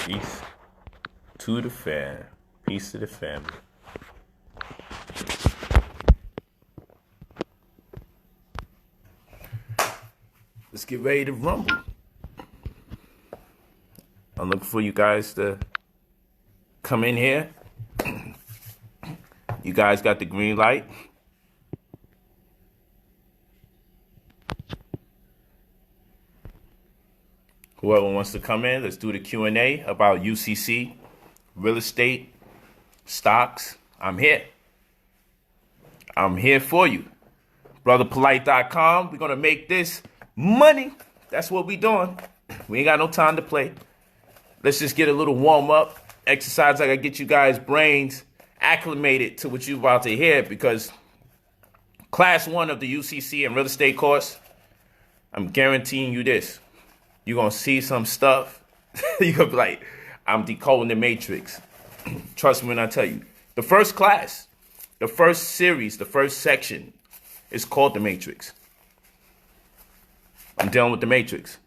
Peace to the fam. Peace to the family. Let's get ready to rumble. I'm looking for you guys to come in here. You guys got the green light. Whoever wants to come in, let's do the Q&A about UCC, real estate, stocks. I'm here. I'm here for you. Brotherpolight.com. We're going to make this money. That's what we doing. We ain't got no time to play. Let's just get a little warm up. Exercise. I got to get you guys' brains acclimated to what you're about to hear, because class 1 of the UCC and real estate course, I'm guaranteeing you this. You're going to see some stuff. You're going to be like, I'm decoding the matrix. Trust me when I tell you. The first class, the first series, the first section is called the matrix. I'm dealing with the matrix.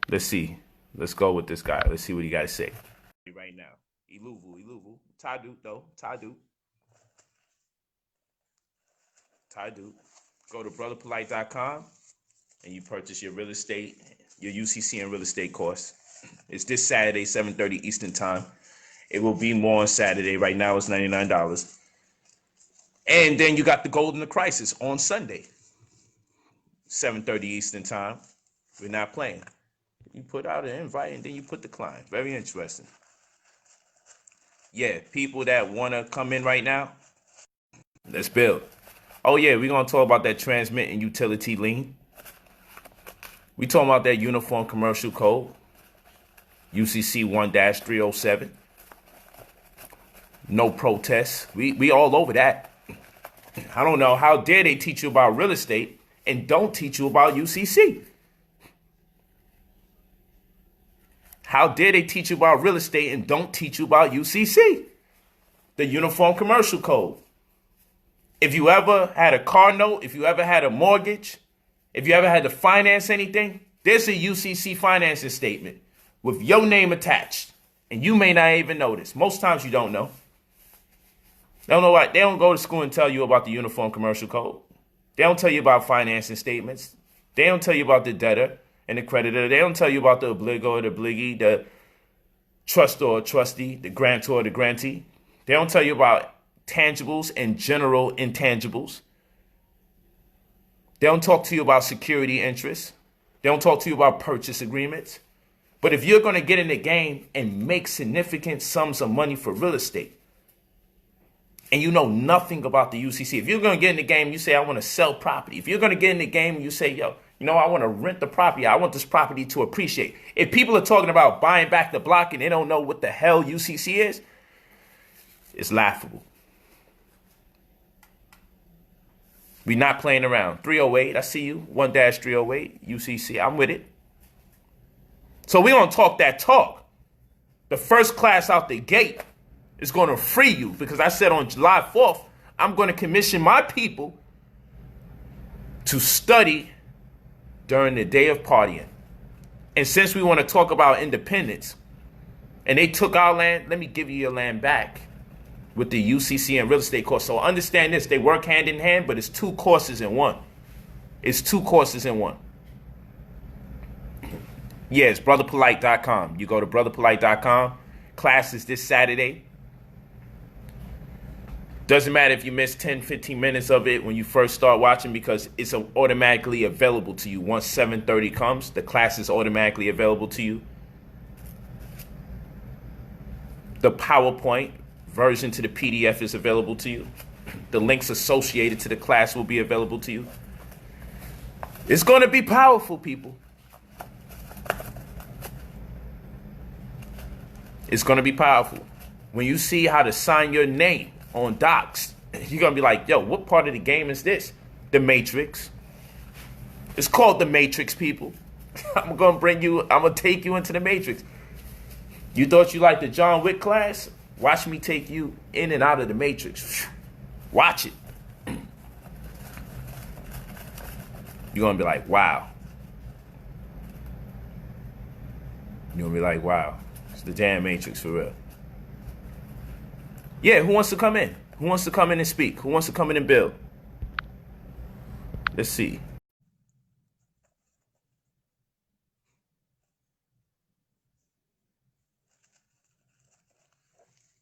Let's see. Let's go with this guy. Let's see what he got to say. Right now. Iluvu. Tadu, though. Tadu. Go to brotherpolight.com. and you purchase your real estate, your UCC and real estate course. It's this Saturday, 7:30 Eastern time. It will be more on Saturday. Right now it's $99. And then you got the Golden Crisis on Sunday, 7:30 Eastern time. We're not playing. You put out an invite and then you put decline. Very interesting. Yeah, people that want to come in right now, let's build. Oh yeah, we're going to talk about that transmit and utility lien. We talking about that Uniform Commercial Code, UCC 1-307. No protests. We all over that. I don't know. How dare they teach you about real estate and don't teach you about UCC? How dare they teach you about real estate and don't teach you about UCC? The Uniform Commercial Code. If you ever had a car note, if you ever had a mortgage, if you ever had to finance anything, there's a UCC financing statement with your name attached. And you may not even notice. Most times you don't know. They don't know what. They don't go to school and tell you about the Uniform Commercial Code. They don't tell you about financing statements. They don't tell you about the debtor and the creditor. They don't tell you about the obligo or the obligee, the trustor or trustee, the grantor or the grantee. They don't tell you about tangibles and general intangibles. They don't talk to you about security interests. They don't talk to you about purchase agreements. But if you're going to get in the game and make significant sums of money for real estate, and you know nothing about the UCC, if you're going to get in the game, you say, I want to sell property. If you're going to get in the game and you say, yo, I want to rent the property. I want this property to appreciate. If people are talking about buying back the block and they don't know what the hell UCC is, it's laughable. We're not playing around. 308, I see you. 1-308, UCC. I'm with it. So we're going to talk that talk. The first class out the gate is going to free you, because I said on July 4th, I'm going to commission my people to study during the day of partying. And since we want to talk about independence, and they took our land, let me give you your land back. With the UCC and real estate course. So understand this, they work hand in hand, but it's 2 courses in one. It's 2 courses in one. Yeah, it's brotherpolight.com. You go to brotherpolight.com. Class is this Saturday. Doesn't matter if you miss 10, 15 minutes of it when you first start watching, because it's automatically available to you. Once 7:30 comes, the class is automatically available to you. The PowerPoint version to the PDF is available to you. The links associated to the class will be available to you. It's going to be powerful, people. It's going to be powerful. When you see how to sign your name on docs, you're going to be like, yo, what part of the game is this? The Matrix. It's called the Matrix, people. I'm going to take you into the Matrix. You thought you liked the John Wick class? Watch me take you in and out of the Matrix. Watch it. You're going to be like, wow. You'll be like, wow, it's the damn Matrix for real. Yeah, who wants to come in? Who wants to come in and speak? Who wants to come in and build? Let's see.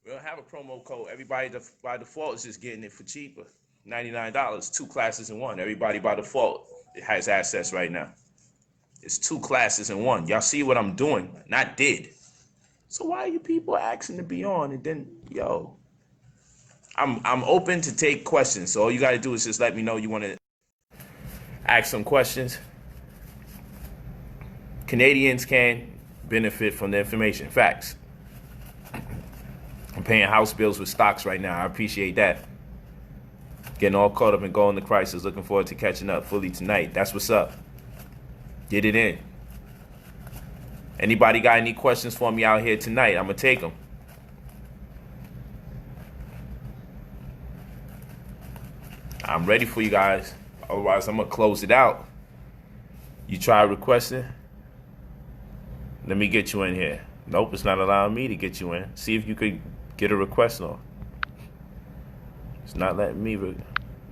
We don't have a promo code. Everybody by default is just getting it for cheaper. $99, 2 classes in 1. Everybody by default has access right now. It's 2 classes in 1. Y'all see what I'm doing? Not did. So why are you people asking to be on? And then, yo, I'm open to take questions. So all you got to do is just let me know you want to ask some questions. Canadians can benefit from the information. Facts. I'm paying house bills with stocks right now. I appreciate that. Getting all caught up in going to crisis. Looking forward to catching up fully tonight. That's what's up. Get it in. Anybody got any questions for me out here tonight? I'm going to take them. I'm ready for you guys. Otherwise, I'm going to close it out. You try requesting? Let me get you in here. Nope, it's not allowing me to get you in. See if you could get a request on. It's not letting me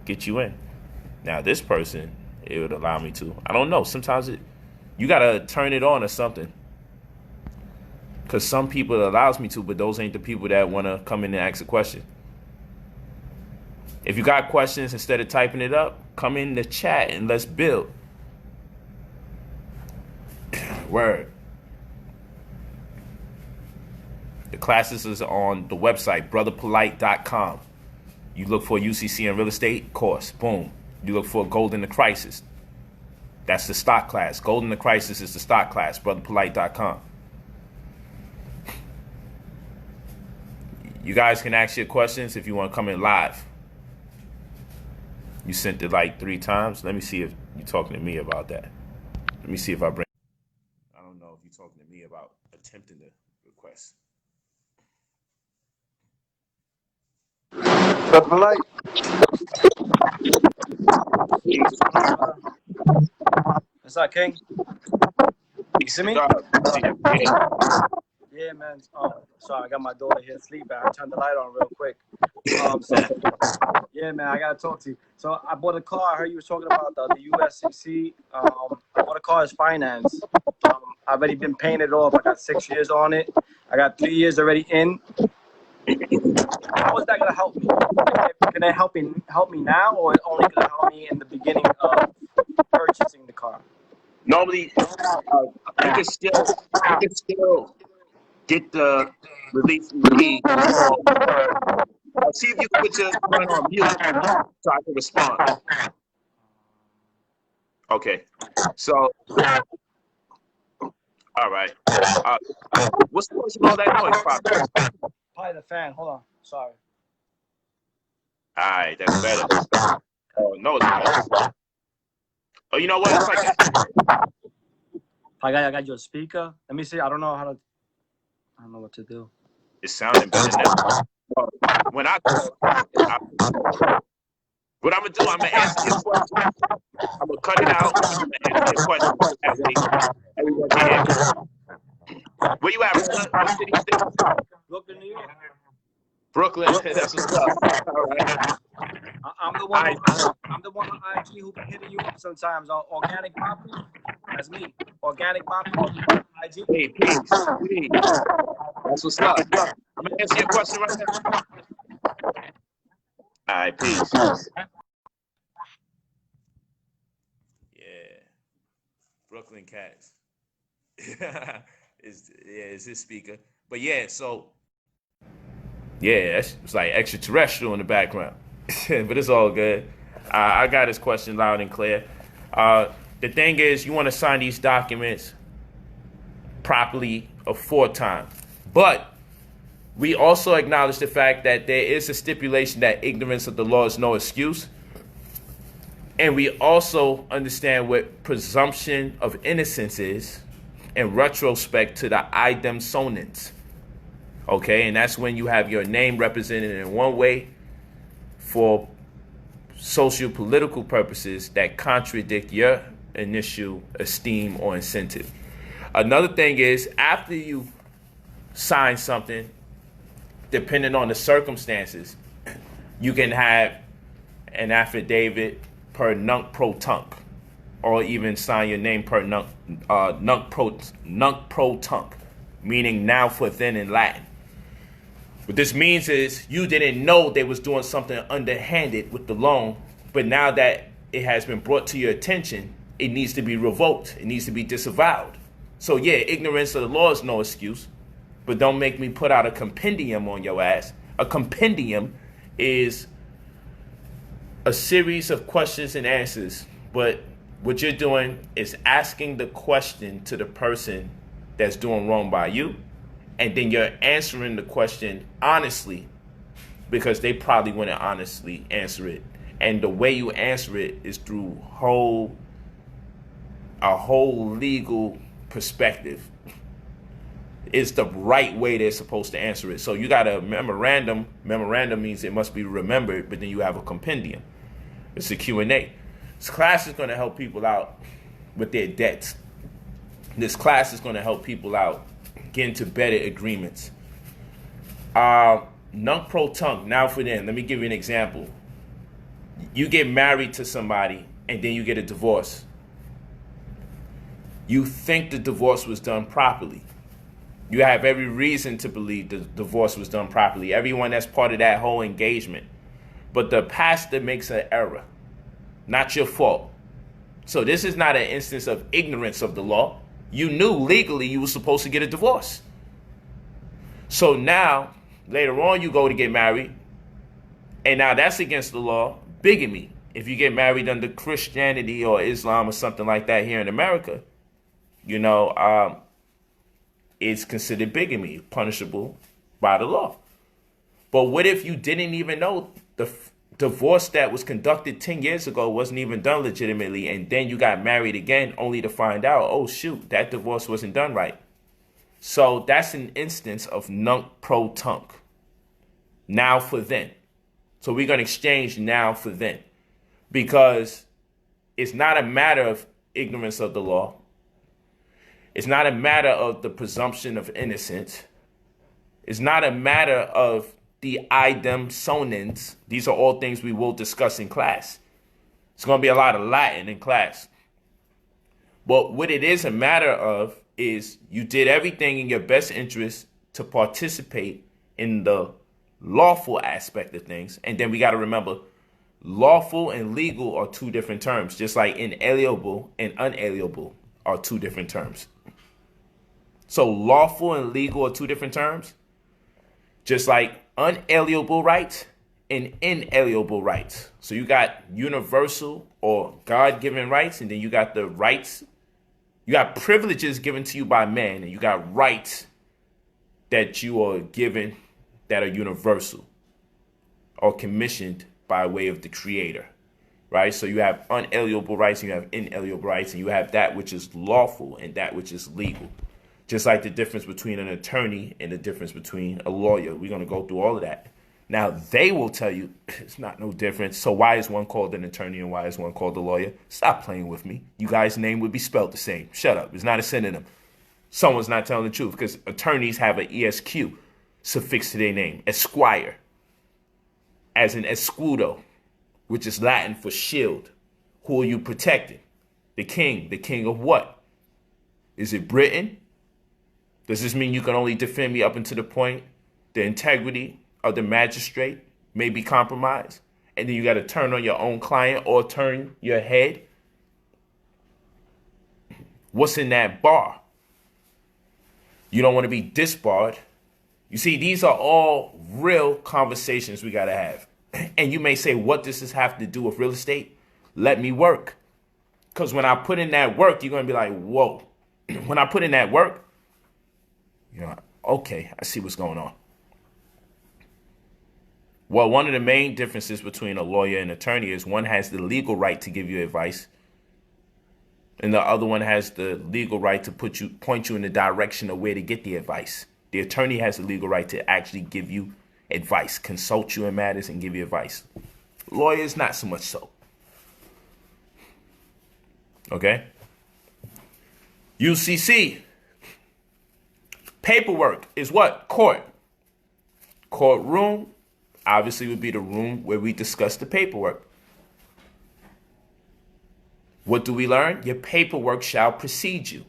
get you in. Now, this person, it would allow me to. I don't know. Sometimes you got to turn it on or something. Because some people it allows me to, but those ain't the people that want to come in and ask a question. If you got questions, instead of typing it up, come in the chat and let's build. Word. The classes is on the website, brotherpolight.com. You look for UCC and real estate course. Boom. You look for Gold in the Crisis. That's the stock class. Gold in the Crisis is the stock class, brotherpolight.com. You guys can ask your questions if you want to come in live. You sent it like 3 times. Let me see if you're talking to me about that. Let me see if I bring. I don't know if you're talking to me about attempting the request. Polight. What's up, King? You see me? Yeah, man. Sorry, I got my daughter here sleeping. I turned the light on real quick. Yeah, man, I gotta talk to you. So I bought a car. I heard you were talking about the UCC. I bought a car as finance. I've already been paying it off. I got 6 years on it. I got 3 years already in. How is that gonna help me? Can that help me now, or only gonna help me in the beginning of purchasing the car? Normally, you can still get the release you need. So, see if you can put your phone on mute so I can respond. Okay. So, all right. What's the question of all that noise, Pop? Probably the fan. Hold on. Sorry. All right, that's better. Oh, no, it's not. Oh, you know what? It's like that. I got your speaker. Let me see. I don't know what to do. It's sounding better now. When what I'm gonna do, I'm gonna answer your question. I'm gonna cut it out. I'm gonna answer your question. That way, everyone can hear. Where you at? What city? Brooklyn, New York. Brooklyn. That's what's up. All right. I'm the one actually who been hitting you up sometimes on organic property. That's me. Organic property. IG. Hey, peace. That's what's up. I'm gonna answer your question right now. All right, peace. Yeah, Brooklyn Cats. is his speaker. But yeah, so yeah, it's like extraterrestrial in the background. But it's all good. I got his question loud and clear. The thing is, you want to sign these documents properly aforetime. But we also acknowledge the fact that there is a stipulation that ignorance of the law is no excuse. And we also understand what presumption of innocence is in retrospect to the idem sonans. Okay, and that's when you have your name represented in one way for social political purposes that contradict your initial esteem or incentive. Another thing is, after you sign something, depending on the circumstances, you can have an affidavit per nunc pro tunc, or even sign your name per nunc pro tunc, meaning now for then in Latin. What this means is you didn't know they was doing something underhanded with the loan, but now that it has been brought to your attention, it needs to be revoked. It needs to be disavowed. So yeah, ignorance of the law is no excuse, but don't make me put out a compendium on your ass. A compendium is a series of questions and answers, but what you're doing is asking the question to the person that's doing wrong by you, and then you're answering the question honestly because they probably wouldn't honestly answer it. And the way you answer it is through a whole legal perspective. It's the right way they're supposed to answer it. So you got a memorandum. Memorandum means it must be remembered, but then you have a compendium. It's a Q&A. This class is going to help people out with their debts. This class is going to help people out get into better agreements. Nunc pro tunc, now for them. Let me give you an example. You get married to somebody and then you get a divorce. You think the divorce was done properly. You have every reason to believe the divorce was done properly. Everyone that's part of that whole engagement. But the pastor makes an error. Not your fault. So this is not an instance of ignorance of the law. You knew legally you were supposed to get a divorce. So now, later on, you go to get married. And now that's against the law. Bigamy. If you get married under Christianity or Islam or something like that here in America, it's considered bigamy, punishable by the law. But what if you didn't even know the divorce that was conducted 10 years ago wasn't even done legitimately, and then you got married again only to find out, oh shoot, that divorce wasn't done right? So that's an instance of nunc pro tunc. Now for then. So we're going to exchange now for then. Because it's not a matter of ignorance of the law. It's not a matter of the presumption of innocence. It's not a matter of the idem sonens. These are all things we will discuss in class. It's going to be a lot of Latin in class. But what it is a matter of is you did everything in your best interest to participate in the lawful aspect of things. And then we got to remember, lawful and legal are two different terms, just like inalienable and unalienable are two different terms. So lawful and legal are two different terms, just like unalienable rights and inalienable rights. So you got universal or God-given rights, and then you got the rights. You got privileges given to you by man, and you got rights that you are given that are universal or commissioned by way of the Creator, right? So you have unalienable rights, and you have inalienable rights, and you have that which is lawful and that which is legal. Just like the difference between an attorney and the difference between a lawyer. We're going to go through all of that. Now, they will tell you it's not no difference. So why is one called an attorney and why is one called a lawyer? Stop playing with me. You guys' name would be spelled the same. Shut up. It's not a synonym. Someone's not telling the truth because attorneys have an ESQ suffixed to their name. Esquire, as in escudo, which is Latin for shield. Who are you protecting? The king. The king of what? Is it Britain? Does this mean you can only defend me up until the point the integrity of the magistrate may be compromised? And then you got to turn on your own client or turn your head? What's in that bar? You don't want to be disbarred. You see, these are all real conversations we got to have. And you may say, what does this have to do with real estate? Let me work. Because when I put in that work, you're going to be like, whoa. When I put in that work, okay, I see what's going on. Well, one of the main differences between a lawyer and attorney is one has the legal right to give you advice, and the other one has the legal right to point you in the direction of where to get the advice. The attorney has the legal right to actually give you advice, consult you in matters, and give you advice. Lawyers, not so much so. Okay? UCC. Paperwork is what? Court. Courtroom obviously would be the room where we discuss the paperwork. What do we learn? Your paperwork shall precede you.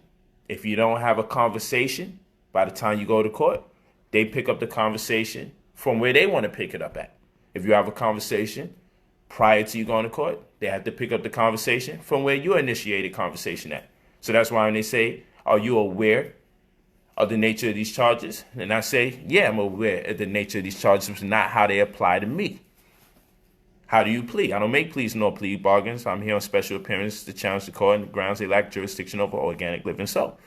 If you don't have a conversation, by the time you go to court, they pick up the conversation from where they want to pick it up at. If you have a conversation prior to you going to court, they have to pick up the conversation from where you initiated conversation at. So that's why when they say, are you aware of the nature of these charges? And I say, yeah, I'm aware of the nature of these charges, but not how they apply to me. How do you plead? I don't make pleas nor plea bargains. I'm here on special appearance to challenge the court on the grounds they lack jurisdiction over organic living soul.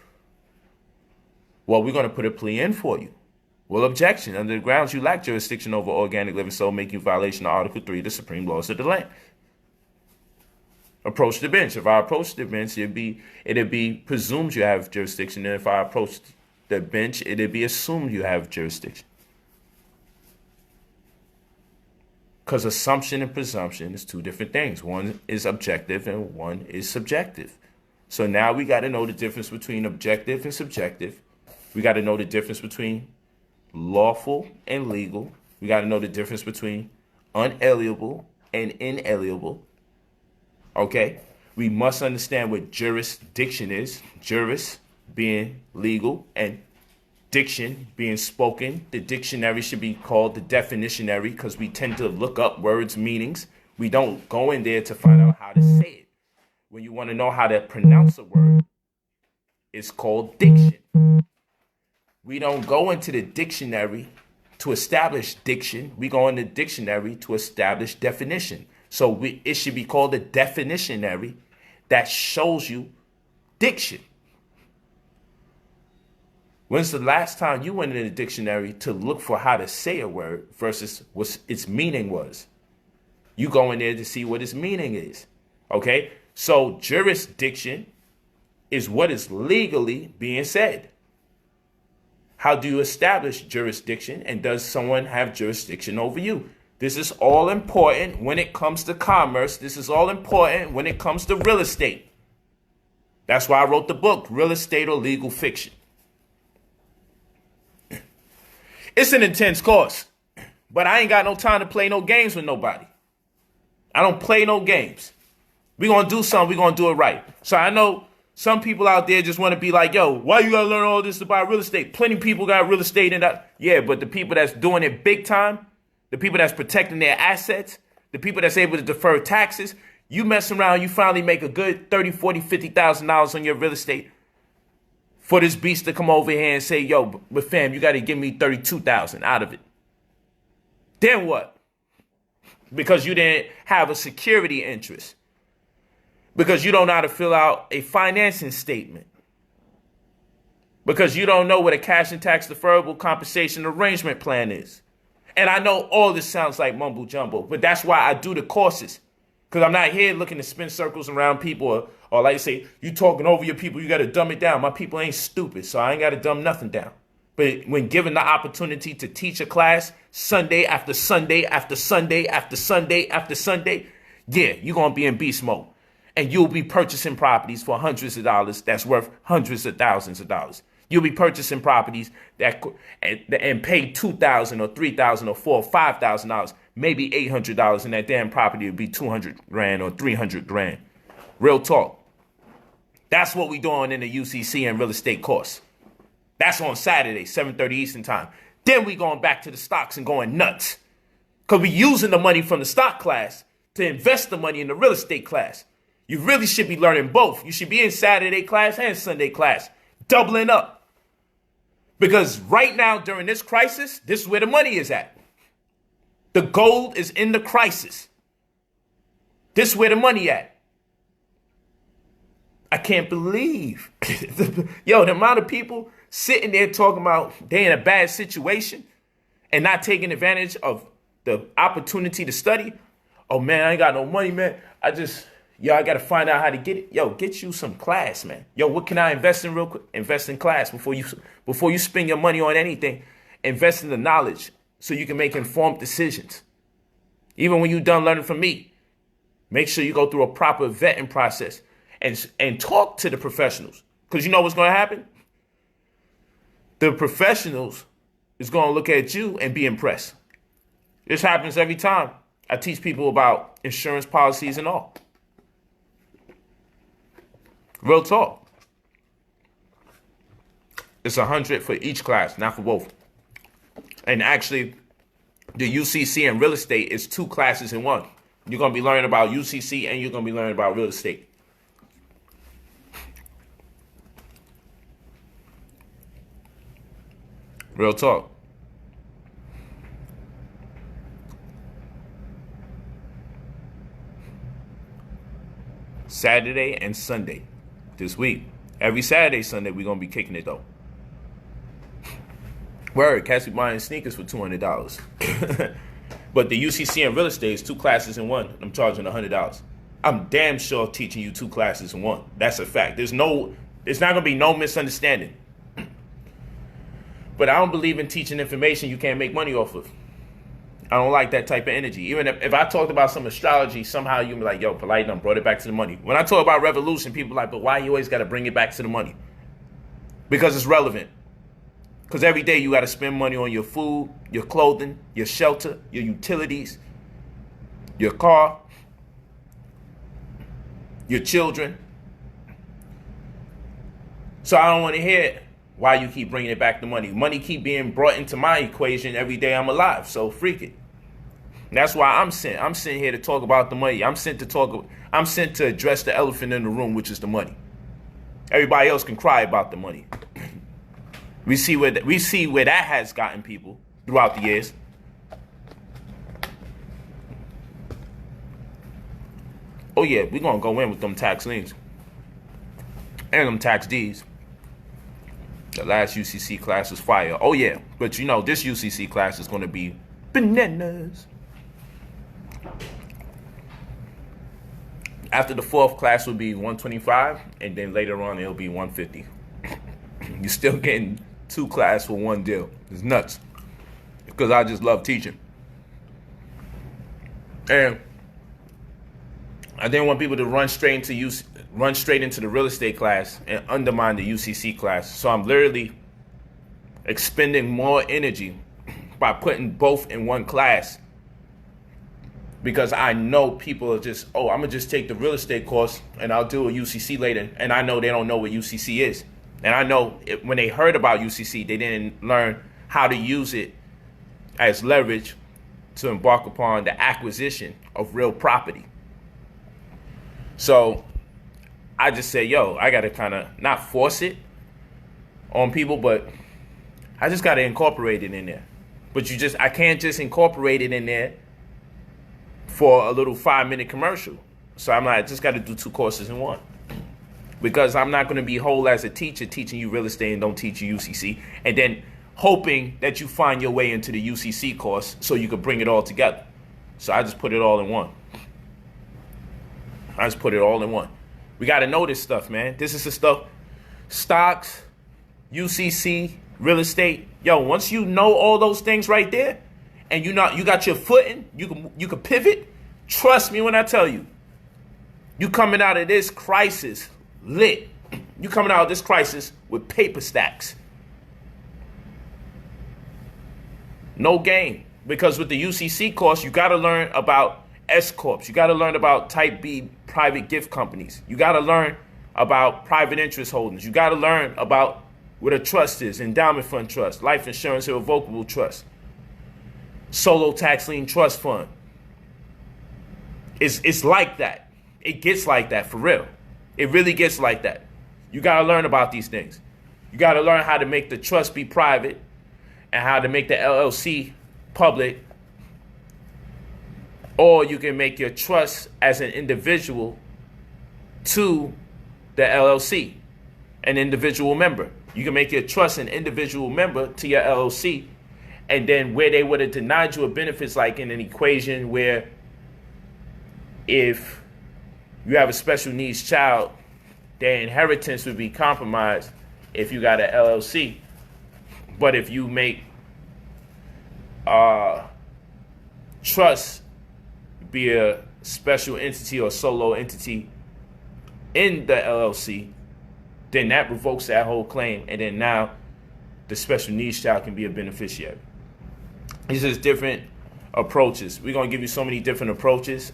Well, we're going to put a plea in for you. Well, objection. Under the grounds you lack jurisdiction over organic living soul, making violation of Article 3 of the Supreme Laws of the land. Approach the bench. If I approach the bench, it'd be presumed you have jurisdiction. And if I approach the bench, it'd be assumed you have jurisdiction. Because assumption and presumption is two different things. One is objective and one is subjective. So now we got to know the difference between objective and subjective. We got to know the difference between lawful and legal. We got to know the difference between unalienable and inalienable. Okay? We must understand what jurisdiction is. Juris being legal and diction being spoken. The dictionary should be called the definitionary because we tend to look up words' meanings. We don't go in there to find out how to say it. When you want to know how to pronounce a word, it's called diction. We don't go into the dictionary to establish diction. We go in the dictionary to establish definition. So it should be called a definitionary that shows you diction. When's the last time you went in the dictionary to look for how to say a word versus what its meaning was? You go in there to see what its meaning is. Okay? So jurisdiction is what is legally being said. How do you establish jurisdiction, and does someone have jurisdiction over you? This is all important when it comes to commerce. This is all important when it comes to real estate. That's why I wrote the book, Real Estate or Legal Fiction. It's an intense course, but I ain't got no time to play no games with nobody. I don't play no games. We're going to do something. We're going to do it right. So I know some people out there just want to be like, yo, why you got to learn all this about real estate? Plenty of people got real estate in that. Yeah, but the people that's doing it big time, the people that's protecting their assets, the people that's able to defer taxes, you mess around, you finally make a good $30,000, $40,000, $50,000 on your real estate. For this beast to come over here and say, yo, but fam, you got to give me $32,000 out of it. Then what? Because you didn't have a security interest. Because you don't know how to fill out a financing statement. Because you don't know what a cash and tax deferrable compensation arrangement plan is. And I know all this sounds like mumbo jumbo, but that's why I do the courses. Because I'm not here looking to spin circles around people or like I say, you talking over your people, you got to dumb it down. My people ain't stupid, so I ain't got to dumb nothing down. But when given the opportunity to teach a class Sunday after Sunday after Sunday after Sunday after Sunday, yeah, you're going to be in beast mode. And you'll be purchasing properties for hundreds of dollars that's worth hundreds of thousands of dollars. You'll be purchasing properties that and pay $2,000 or $3,000 or $4,000 or $5,000, maybe $800, and that damn property would be $200,000 or $300,000. Real talk. That's what we doing in the UCC and real estate course. That's on Saturday, 7:30 Eastern time. Then we going back to the stocks and going nuts. Because we using the money from the stock class to invest the money in the real estate class. You really should be learning both. You should be in Saturday class and Sunday class, doubling up. Because right now, during this crisis, this is where the money is at. The gold is in the crisis. This is where the money at. I can't believe. Yo, the amount of people sitting there talking about they in a bad situation and not taking advantage of the opportunity to study. Oh, man, I ain't got no money, man. I got to find out how to get it. Yo, get you some class, man. Yo, what can I invest in real quick? Invest in class before you spend your money on anything. Invest in the knowledge so you can make informed decisions. Even when you're done learning from me, make sure you go through a proper vetting process and talk to the professionals. Because you know what's going to happen? the professionals is going to look at you and be impressed. This happens every time I teach people about insurance policies and all. Real talk. It's 100 for each class, not for both. And actually, the UCC and real estate is 2 classes in one. You're going to be learning about UCC and you're going to be learning about real estate. Real talk. Saturday and Sunday this week. Every Saturday, Sunday, we're going to be kicking it, though. Word, cats be buying sneakers for $200. But the UCC and real estate is 2 classes in one. I'm charging $100. I'm damn sure teaching you 2 classes in one. That's a fact. There's not going to be no misunderstanding. But I don't believe in teaching information you can't make money off of. I don't like that type of energy. Even if I talked about some astrology, somehow you'll be like, yo, Polight done brought it back to the money. When I talk about revolution, people are like, but why you always got to bring it back to the money? Because it's relevant. Because every day you got to spend money on your food, your clothing, your shelter, your utilities, your car, your children. So I don't want to hear why you keep bringing it back to money. Money keep being brought into my equation every day I'm alive. So freak it. That's why I'm sent. I'm sent here to talk about the money. I'm sent to address the elephant in the room, which is the money. Everybody else can cry about the money. We see where that has gotten people throughout the years. Oh yeah, we're gonna go in with them tax liens and them tax deeds. The last UCC class was fire. Oh yeah, but you know this UCC class is gonna be bananas. After the 4th class will be 125, and then later on it'll be 150. You're still getting 2 classes for 1 deal. It's nuts. Because I just love teaching. And I didn't want people to run straight into the real estate class and undermine the UCC class. So I'm literally expending more energy by putting both in one class. Because I know people are just, I'm going to just take the real estate course and I'll do a UCC later. And I know they don't know what UCC is. And I know when they heard about UCC, they didn't learn how to use it as leverage to embark upon the acquisition of real property. So I just say, I got to kind of not force it on people, but I just got to incorporate it in there. But I can't just incorporate it in there for a little 5-minute commercial. So I'm like, I just got to do 2 courses in one. Because I'm not going to be whole as a teacher teaching you real estate and don't teach you UCC. And then hoping that you find your way into the UCC course so you can bring it all together. So I just put it all in one. We got to know this stuff, man. This is the stuff. Stocks, UCC, real estate. Once you know all those things right there, and you got your footing, you can pivot. Trust me when I tell you, you coming out of this crisis lit. You coming out of this crisis with paper stacks. No game. Because with the UCC course, you got to learn about S-Corps. You got to learn about Type B private gift companies. You got to learn about private interest holdings. You got to learn about what a trust is, endowment fund trust, life insurance, irrevocable trust, solo tax lien trust fund. It's like that. It gets like that for real. It really gets like that. You got to learn about these things. You got to learn how to make the trust be private and how to make the LLC public. Or you can make your trust as an individual to the LLC, an individual member. You can make your trust an individual member to your LLC. And then where they would have denied you a benefits, like in an equation where if you have a special needs child, their inheritance would be compromised if you got an LLC. But if you make trust be a special entity or solo entity in the LLC, then that revokes that whole claim. And then now the special needs child can be a beneficiary. These are different approaches. We're going to give you so many different approaches.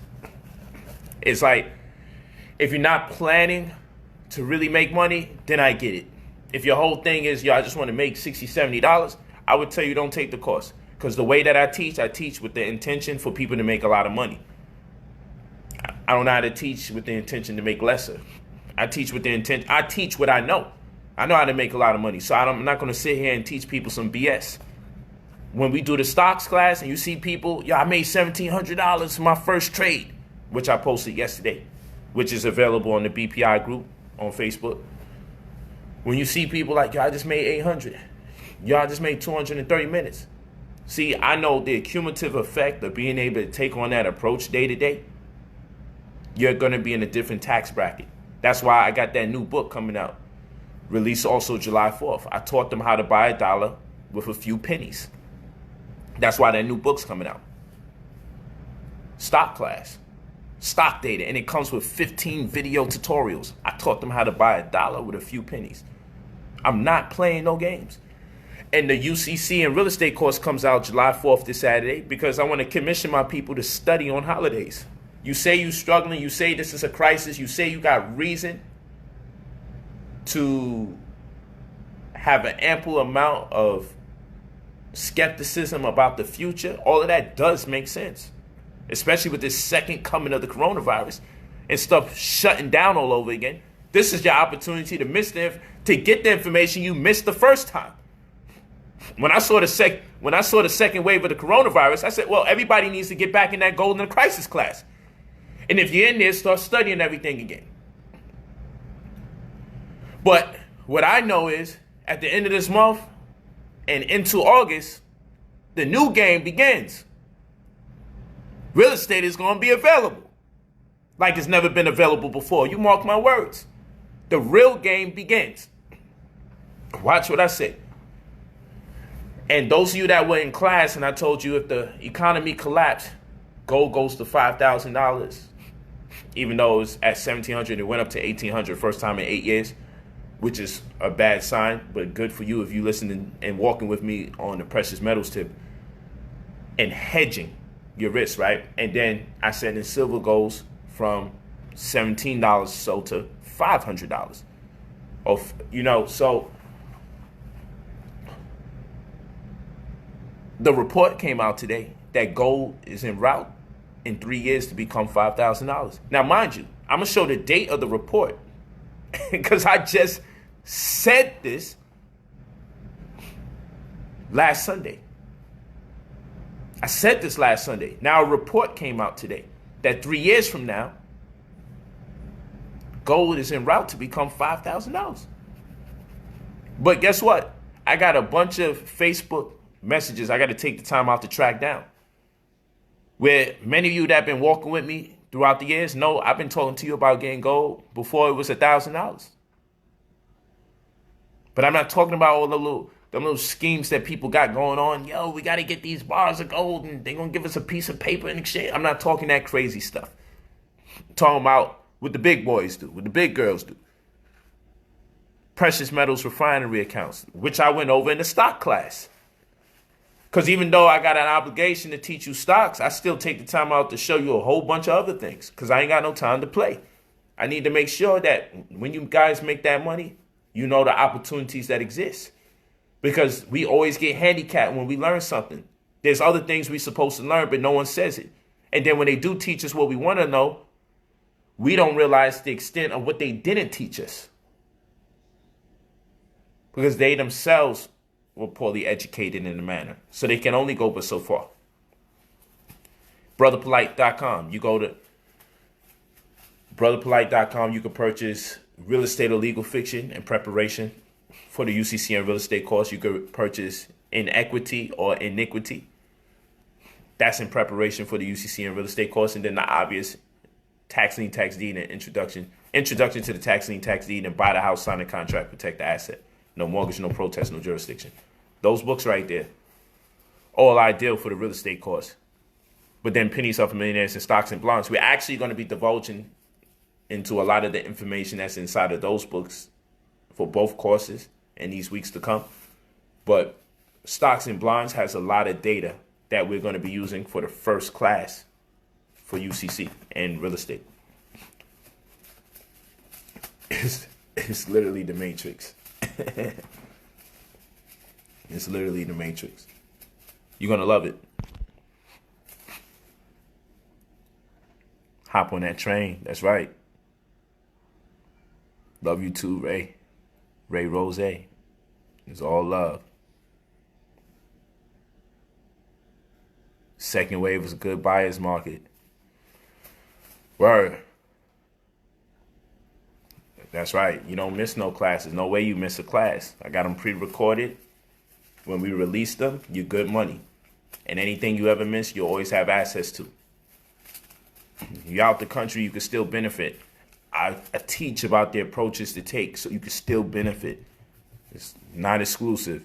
It's like, if you're not planning to really make money, then I get it. If your whole thing is, yo, I just want to make $60, $70, I would tell you don't take the course. Because the way that I teach with the intention for people to make a lot of money. I don't know how to teach with the intention to make lesser. I teach with the intent. I teach what I know. I know how to make a lot of money. So I'm not going to sit here and teach people some BS. When we do the stocks class and you see people, yo, I made $1,700 in my first trade, which I posted yesterday, which is available on the BPI group on Facebook. When you see people like, yo, I just made 800. Yo, I just made 230 minutes. See, I know the cumulative effect of being able to take on that approach day to day. You're going to be in a different tax bracket. That's why I got that new book coming out. Released also July 4th. I taught them how to buy a dollar with a few pennies. That's why that new book's coming out. Stock class. Stock data. And it comes with 15 video tutorials. I taught them how to buy a dollar with a few pennies. I'm not playing no games. And the UCC and real estate course comes out July 4th this Saturday because I want to commission my people to study on holidays. You say you're struggling. You say this is a crisis. You say you got reason to have an ample amount of skepticism about the future. All of that does make sense, especially with this second coming of the coronavirus and stuff shutting down all over again. This is your opportunity to get the information you missed the first time. When I saw the second wave of the coronavirus, I said, well, everybody needs to get back in that golden crisis class. And if you're in there, start studying everything again. But what I know is at the end of this month and into August, the new game begins. Real estate is going to be available like it's never been available before. You mark my words. The real game begins. Watch what I say. And those of you that were in class and I told you if the economy collapsed, gold goes to $5,000. Even though it was at $1,700, it went up to $1,800 first time in 8 years, which is a bad sign, but good for you if you listen and walking with me on the precious metals tip and hedging your risk, right? And then I said in silver goes from $17 or so to $500. So the report came out today that gold is en route in 3 years to become $5,000. Now, mind you, I'm going to show the date of the report because I just said this last Sunday. I said this last Sunday. Now, a report came out today that 3 years from now, gold is en route to become $5,000. But guess what? I got a bunch of Facebook messages I got to take the time out to track down. Where many of you that have been walking with me throughout the years know I've been talking to you about getting gold before it was $1,000. But I'm not talking about all the little schemes that people got going on. Yo, we got to get these bars of gold and they're going to give us a piece of paper in exchange. I'm not talking that crazy stuff. I'm talking about what the big boys do, what the big girls do. Precious metals refinery accounts, which I went over in the stock class. Because even though I got an obligation to teach you stocks, I still take the time out to show you a whole bunch of other things because I ain't got no time to play. I need to make sure that when you guys make that money, you know the opportunities that exist. Because we always get handicapped when we learn something. There's other things we're supposed to learn, but no one says it. And then when they do teach us what we want to know, we don't realize the extent of what they didn't teach us. Because they themselves were poorly educated in a manner. So they can only go but so far. brotherpolight.com. You go to brotherpolight.com. You can purchase real estate or legal fiction in preparation for the UCC and real estate course. You could purchase inequity or iniquity. That's in preparation for the UCC and real estate course. And then the obvious tax lien, tax deed, and introduction to the tax lien, tax deed, and buy the house, sign a contract, protect the asset. No mortgage, no protest, no jurisdiction. Those books right there, all ideal for the real estate course. But then pennies off of millionaires and stocks and bonds. We're actually going to be divulging into a lot of the information that's inside of those books for both courses in these weeks to come. But Stocks and Bonds has a lot of data that we're going to be using for the first class for UCC and real estate. It's literally the Matrix. It's literally the Matrix. You're going to love it. Hop on that train. That's right. Love you too, Ray. Ray Rose. It's all love. Second wave is a good buyer's market. Word. That's right. You don't miss no classes. No way you miss a class. I got them pre-recorded. When we release them, you're good money. And anything you ever miss, you always have access to. You're out the country, you can still benefit. I teach about the approaches to take so you can still benefit. It's not exclusive.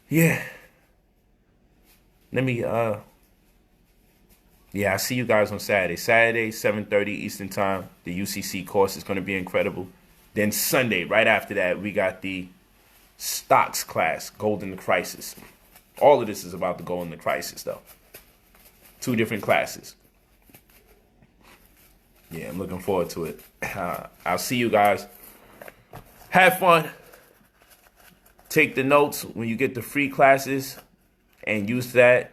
Yeah. Let me, I see you guys on Saturday. Saturday, 7:30 Eastern Time. The UCC course is going to be incredible. Then Sunday, right after that, we got the stocks class, Gold in the Crisis. All of this is about the Gold in the Crisis, though. 2 different classes. Yeah, I'm looking forward to it. I'll see you guys. Have fun. Take the notes when you get the free classes and use that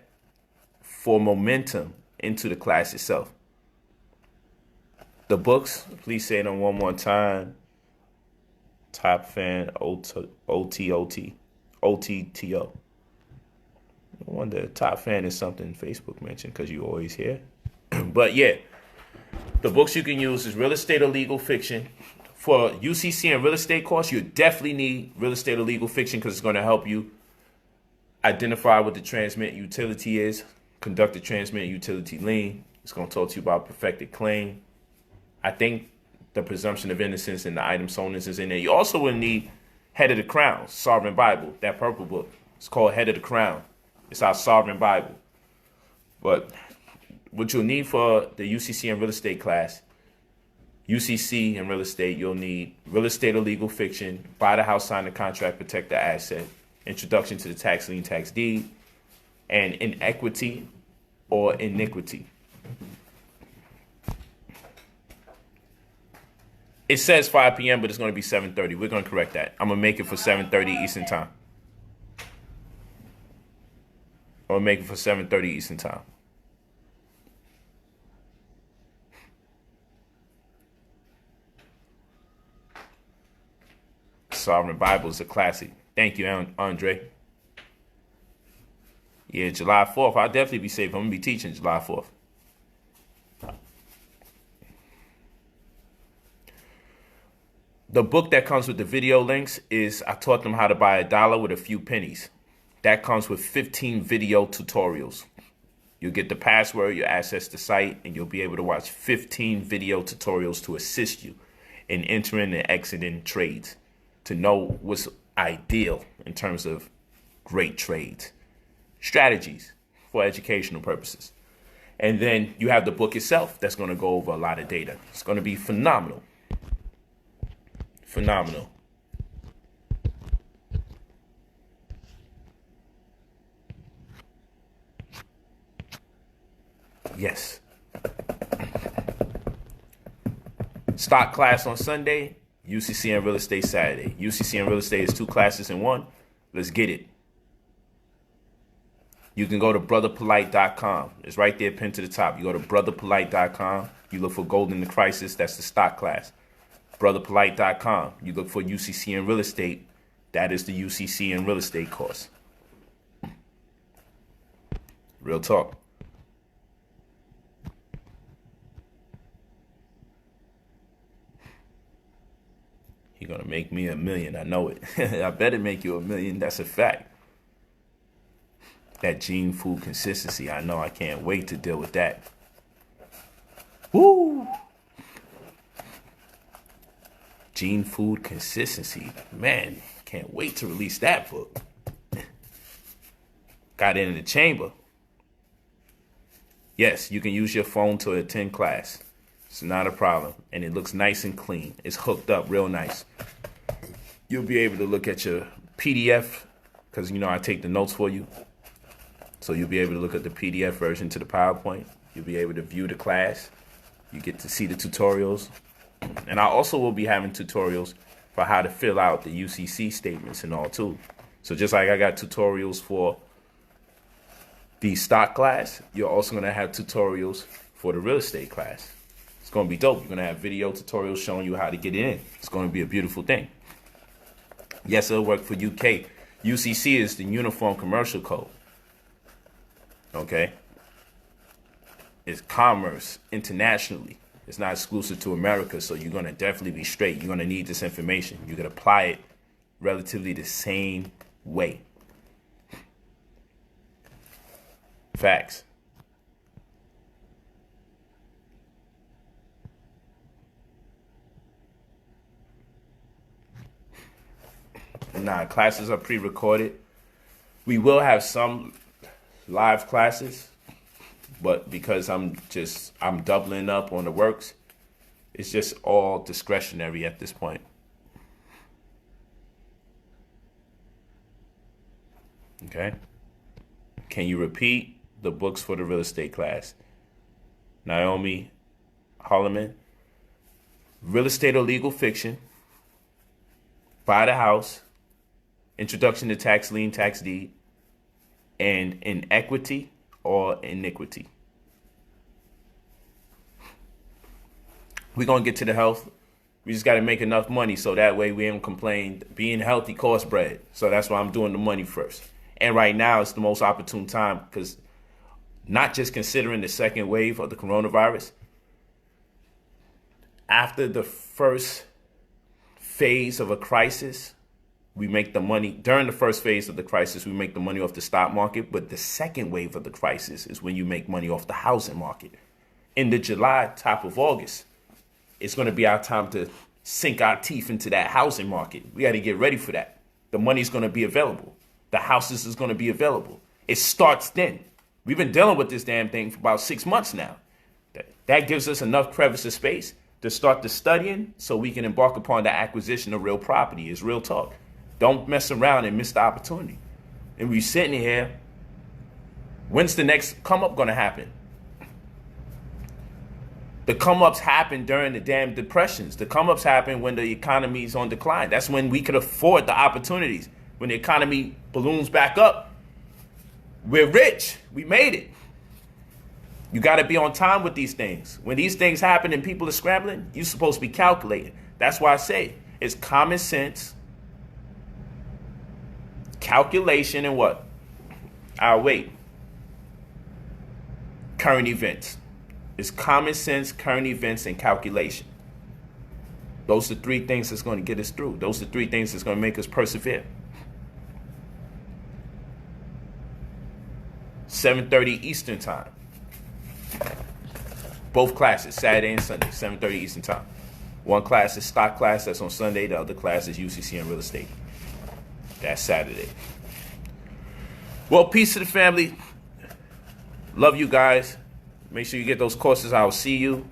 for momentum into the class itself. The books, please say them one more time. Top fan, OTTO. I wonder, top fan is something Facebook mentioned because you always hear. But yeah, the books you can use is Real Estate or Legal Fiction. For UCC and real estate course, you definitely need Real Estate or Legal Fiction because it's going to help you identify what the transmit utility is, conduct the transmit utility lien. It's going to talk to you about perfected claim. I think the presumption of innocence and the item solemness is in there. You also will need Head of the Crown, Sovereign Bible, that purple book. It's called Head of the Crown. It's our Sovereign Bible. But what you'll need for the UCC and real estate class, UCC and real estate, you'll need Real Estate or Legal Fiction, Buy the House, Sign the Contract, Protect the Asset, Introduction to the Tax Lien Tax Deed, and Inequity or Iniquity. It says 5 p.m., but it's going to be 7:30. We're going to correct that. I'm going to make it for 7:30 Eastern Time. I'm going to make it for 7:30 Eastern Time. Sovereign Bible is a classic. Thank you, Andre. Yeah, July 4th. I'll definitely be safe. I'm going to be teaching July 4th. The book that comes with the video links is I taught them how to buy $1 with a few pennies. That comes with 15 video tutorials. You'll get the password, you'll access the site, and you'll be able to watch 15 video tutorials to assist you in entering and exiting trades, to know what's ideal in terms of great trades, strategies for educational purposes. And then you have the book itself that's going to go over a lot of data. It's going to be phenomenal. Phenomenal. Yes. Stock class on Sunday, UCC and real estate Saturday. UCC and real estate is 2 classes in 1. Let's get it. You can go to brotherpolight.com. It's right there pinned to the top. You go to brotherpolight.com. You look for Gold in the Crisis. That's the stock class. brotherpolight.com. You look for UCC and real estate. That is the UCC and real estate course. Real talk. You're going to make me $1 million. I know it. I better make you $1 million. That's a fact. That gene food consistency. I know. I can't wait to deal with that. Woo! Gene food consistency. Man, can't wait to release that book. Got it in the chamber. Yes, you can use your phone to attend class. It's not a problem. And it looks nice and clean. It's hooked up real nice. You'll be able to look at your PDF because, you know, I take the notes for you. So you'll be able to look at the PDF version to the PowerPoint. You'll be able to view the class. You get to see the tutorials. And I also will be having tutorials for how to fill out the UCC statements and all too. So just like I got tutorials for the stock class, you're also going to have tutorials for the real estate class. It's going to be dope. You're going to have video tutorials showing you how to get in. It's going to be a beautiful thing. Yes, it'll work for UK. UCC is the Uniform Commercial Code. Okay? It's commerce internationally. It's not exclusive to America, so you're going to definitely be straight. You're going to need this information. You can apply it relatively the same way. Facts. Nah, classes are pre-recorded. We will have some live classes, but because I'm doubling up on the works, it's just all discretionary at this point. Okay. Can you repeat the books for the real estate class? Naomi Holloman, Real Estate or Legal Fiction, Buy the House, Introduction to Tax Lien, Tax Deed, and Inequity or Iniquity. We're going to get to the health. We just got to make enough money so that way we don't complain. Being healthy costs bread. So that's why I'm doing the money first. And right now it's the most opportune time because not just considering the second wave of the coronavirus. After the first phase of a crisis, we make the money. During the first phase of the crisis, we make the money off the stock market. But the second wave of the crisis is when you make money off the housing market. In the July, top of August, it's going to be our time to sink our teeth into that housing market. We got to get ready for that. The money's going to be available. The houses is going to be available. It starts then. We've been dealing with this damn thing for about 6 months now. That gives us enough crevice of space to start the studying so we can embark upon the acquisition of real property. It's real talk. Don't mess around and miss the opportunity. And we're sitting here. When's the next come up going to happen? The come-ups happen during the damn depressions. The come-ups happen when the economy is on decline. That's when we could afford the opportunities. When the economy balloons back up, we're rich. We made it. You got to be on time with these things. When these things happen and people are scrambling, you're supposed to be calculating. That's why I say it's common sense, calculation, and what? I'll wait. Current events. It's common sense, current events, and calculation. Those are the three things that's going to get us through. Those are the three things that's going to make us persevere. 7:30 Eastern time. Both classes, Saturday and Sunday, 7:30 Eastern time. One class is stock class, that's on Sunday. The other class is UCC and real estate. That's Saturday. Well, peace to the family. Love you guys. Make sure you get those courses. I'll see you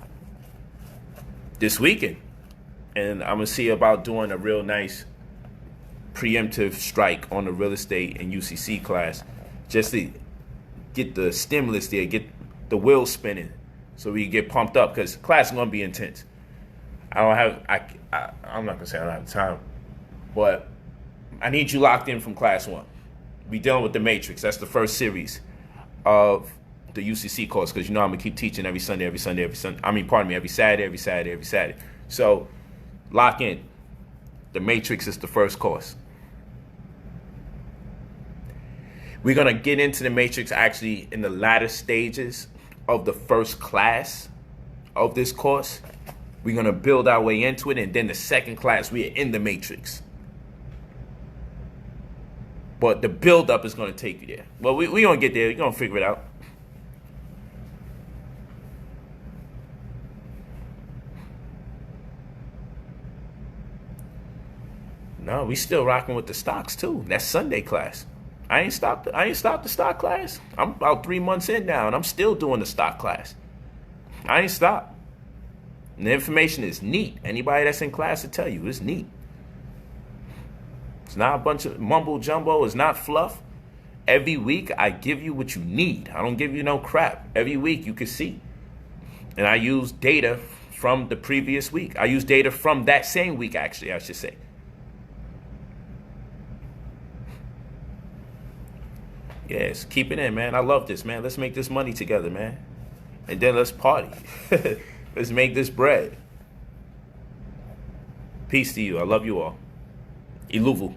this weekend. And I'm going to see about doing a real nice preemptive strike on the real estate and UCC class. Just to get the stimulus there, get the wheels spinning so we can get pumped up because class is going to be intense. I'm not going to say I don't have time, but I need you locked in from class one. We dealing with the Matrix. That's the first series of the UCC course because you know I'm going to keep teaching every Saturday. Every Saturday. So lock in. The Matrix is the first course. We're going to get into the Matrix actually in the latter stages of the first class of this course. We're going to build our way into it, and then the second class, we are in the Matrix. But the build-up is going to take you there. Well, we're going to get there. We're going to figure it out. No, we still rocking with the stocks, too. That's Sunday class. I ain't stopped the stock class. I'm about 3 months in now, and I'm still doing the stock class. I ain't stopped. And the information is neat. Anybody that's in class will tell you it's neat. It's not a bunch of mumbo jumbo. It's not fluff. Every week I give you what you need. I don't give you no crap. Every week you can see. And I use data from the previous week. I use data from that same week, actually, I should say. Yes, keep it in, man. I love this, man. Let's make this money together, man. And then let's party. Let's make this bread. Peace to you. I love you all. Iluvu.